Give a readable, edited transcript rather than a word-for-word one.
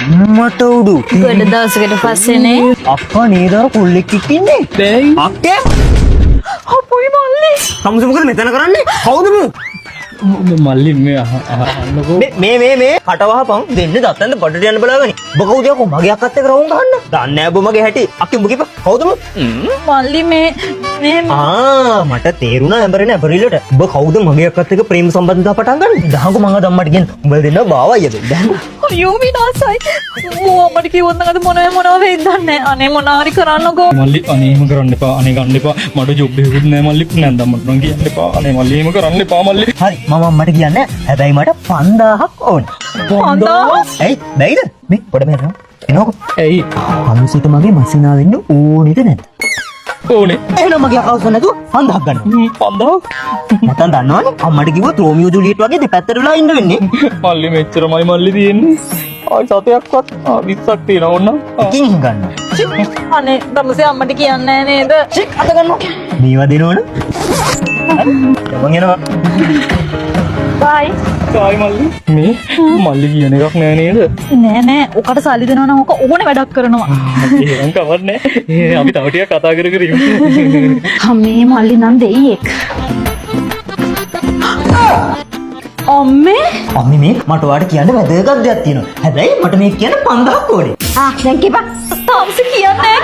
අම්මට උඩු. ගොඩ දවසකට පස්සේනේ. අක්කා නේද අර කොල්ලෙක් ඉන්නේ. දැයි අක්කේ අපොයි මල්ලි. සමුස මොකද මෙතන කරන්නේ? කවුද මේ? මල්ලි මේ අහන්නකෝ. මේ කටවහපන් දෙන්න දත්තන්ද බඩට යන්න බලාගනි. ඔබ කවුද යකෝ මගේ අක්කත් එක්ක රවුම් ගහන්න? දන්නේ නැහැ ඔබ මගේ හැටි. අක්කේ උඹ කිව්ව කවුද මේ? මල්ලි මේ මට තේරුණා ඇඹරිලට. ඔබ කවුද මගේ අක්කත් එක්ක ප්‍රේම සම්බන්ධතා පටන් ගන්න? දහංගු මං අදම්මට කියන උඹ දෙන්න බාවයිද? දැන් අයියෝ විනාසයි. මට කිව්වොත් නම් අද මොනවා වෙයිද දන්නේ. අනේ මොනාරි කරන්නකෝ. මල්ලි අනේම කරන්න එපා. අනේ ගන්න එපා. මට ජොබ් එකකුත් නැහැ මල්ලි. නැන්දා මට නම් කියන්න එපා. අනේ මල්ලි එහෙම කරන්න එපා මල්ලි. හරි මම අම්මට කියන්නේ හැබැයි මට 5000ක් ඕනේ. 5000? ඇයි බැයිද? මේ පොඩ මෙහෙම එනකො. ඇයි අමුසිට මගේ මසිනා වෙන්න ඕනේද නැද්ද? ඕනේ එහෙනම් මගේ අකවුස් නැතුව 5000ක් ගන්න. 5000 නැතන් දන්නවනේ අම්මට කිව්වොත් රෝමියෝ ජුලියට් වගේ දෙපැත්තට වෙලා ඉන්න වෙන්නේ. මල්ලි මෙච්චරමයි මල්ලි තියෙන්නේ. ආයි සතයක්වත් 20ක් තියෙනවා ඕන්න. ඉතින් ගන්න. අනේ දමසේ අම්මට කියන්නේ නේද? අත ගන්නවා. මේවා දෙනවනේ. මම එනවා. බයි. කායි මල්ලි මේ මල්ලි කියන එකක් නෑ නේද? නෑ ඔකට සල්ලි දෙනවා නම් ඔක ඕනේ වැඩක් කරනවා. එහෙනම් කවන්නේ. අපි තව ටිකක් කතා කර කර ඉමු. අම්මේ මල්ලි නම් දෙයියෙක්. අම්මේ අම්මි මේ මට ඔයාලට කියන්න වැදගත් දෙයක් තියෙනවා. හැබැයි මට මේක කියන්න 5000ක් ඕනේ. දැන් කිපා තාමසේ කියන්නේ